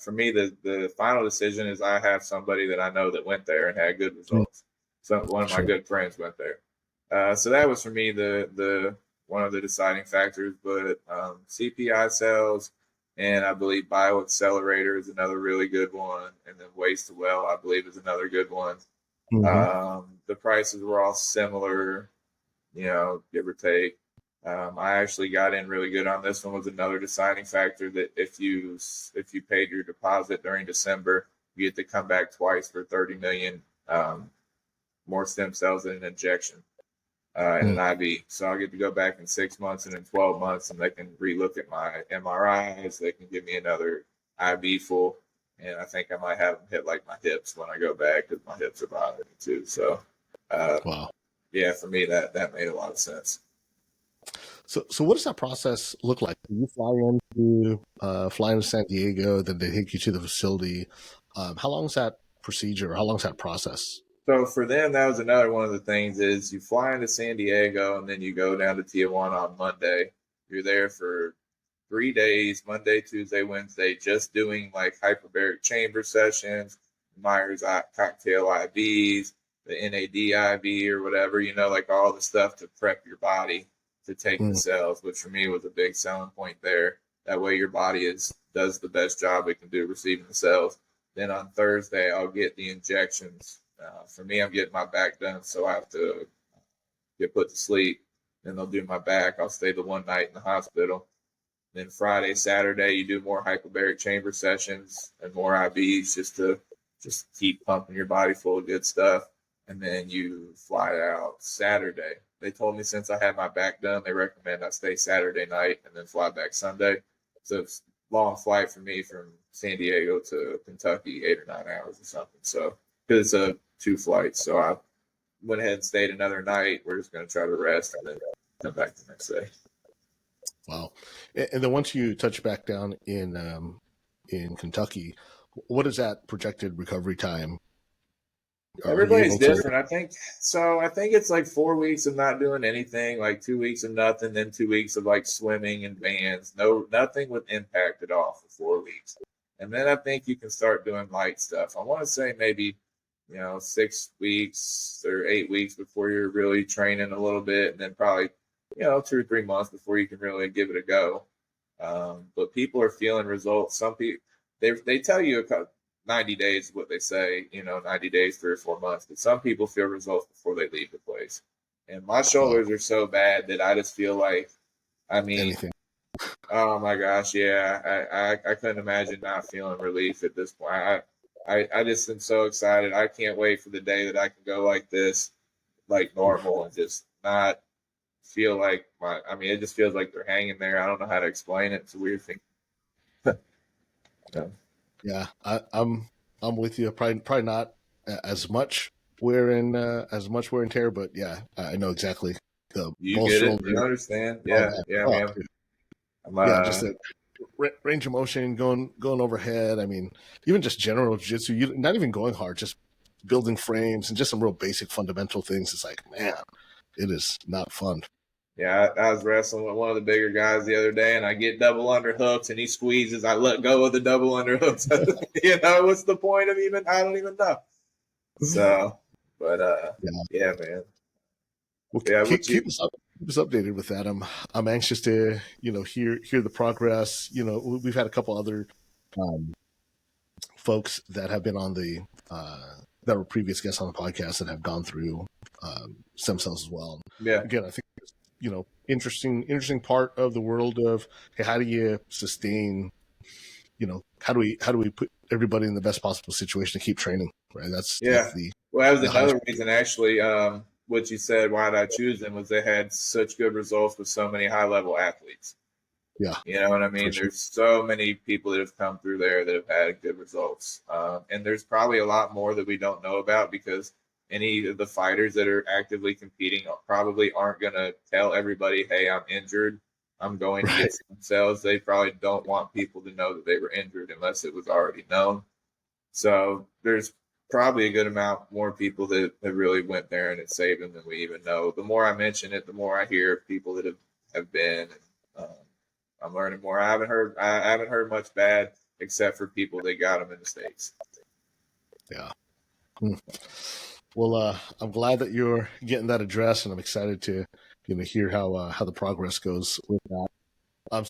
for me, the final decision is I have somebody that I know that went there and had good results. So one of my good friends went there. So that was for me the one of the deciding factors. But CPI cells and I believe bioaccelerator is another really good one, and then waste to well I believe is another good one. The prices were all similar, give or take. I actually got in really good on this one. Was another deciding factor that if you paid your deposit during December, you get to come back twice for 30 million more stem cells in an injection and an IV. So I'll get to go back in 6 months and in 12 months, and they can relook at my MRIs. They can give me another IV full, and I think I might have them hit like my hips when I go back because my hips are bothering me too. So, wow. Yeah, for me that made a lot of sense. So what does that process look like? You fly into San Diego, then they take you to the facility. How long is that procedure? How long is that process? So for them, that was another one of the things is you fly into San Diego and then you go down to Tijuana on Monday. You're there for 3 days, Monday, Tuesday, Wednesday, just doing like hyperbaric chamber sessions, Myers cocktail IVs, the NAD IV or whatever, like all the stuff to prep your body to take the cells, which for me was a big selling point there. That way your body does the best job it can do receiving the cells. Then on Thursday, I'll get the injections. For me, I'm getting my back done, so I have to get put to sleep. Then they'll do my back. I'll stay the one night in the hospital. Then Friday, Saturday, you do more hyperbaric chamber sessions and more IVs just to keep pumping your body full of good stuff. And then you fly out Saturday. They told me since I had my back done, they recommend I stay Saturday night and then fly back Sunday. So it's a long flight for me from San Diego to Kentucky, 8 or 9 hours or something. So because it's 2 flights, so I went ahead and stayed another night. We're just going to try to rest and then come back the next day. Wow. And then once you touch back down in Kentucky, what is that projected recovery time? Everybody's different. I think it's like 4 weeks of not doing anything, like 2 weeks of nothing, then 2 weeks of like swimming and bands. Nothing with impact at all for 4 weeks. And then I think you can start doing light stuff. I want to say maybe 6 weeks or 8 weeks before you're really training a little bit, and then probably 2 or 3 months before you can really give it a go. But people are feeling results. Some people they tell you 90 days is what they say, 90 days, 3 or 4 months. But some people feel results before they leave the place. And my shoulders are so bad that I just feel like, anything. Oh my gosh, yeah. I couldn't imagine not feeling relief at this point. I just am so excited. I can't wait for the day that I can go like this, like normal, and just not feel like it just feels like they're hanging there. I don't know how to explain it. It's a weird thing. Yeah, I'm with you. Probably not as much wear and tear, but yeah, I know exactly. You get it. You understand? Yeah, man. Just a range of motion, going overhead. Even just general jiu-jitsu, you not even going hard, just building frames and just some real basic fundamental things. It's like, man, it is not fun. Yeah, I was wrestling with one of the bigger guys the other day, and I get double underhooks, and he squeezes. I let go of the double underhooks. What's the point of even? I don't even know. So, but yeah, man. Well, keep us updated with that. I'm anxious to hear the progress. We've had a couple other folks that have been on the that were previous guests on the podcast that have gone through stem cells as well. Yeah. Again, I think interesting part of the world of, hey, how do you sustain? How do we put everybody in the best possible situation to keep training? Right. That was another reason actually. What you said, why did I choose them, was they had such good results with so many high-level athletes. Yeah. You know what I mean? Sure. There's so many people that have come through there that have had good results. And there's probably a lot more that we don't know about because any of the fighters that are actively competing probably aren't going to tell everybody, hey, I'm injured. I'm going to get stem cells. They probably don't want people to know that they were injured unless it was already known. So there's probably a good amount more people that really went there and it saved them than we even know. The more I mention it, the more I hear of people that have been. I'm learning more. I haven't heard much bad. except for people that got them in the States. Yeah. Well, I'm glad that you're getting that addressed, and I'm excited to hear how the progress goes with that.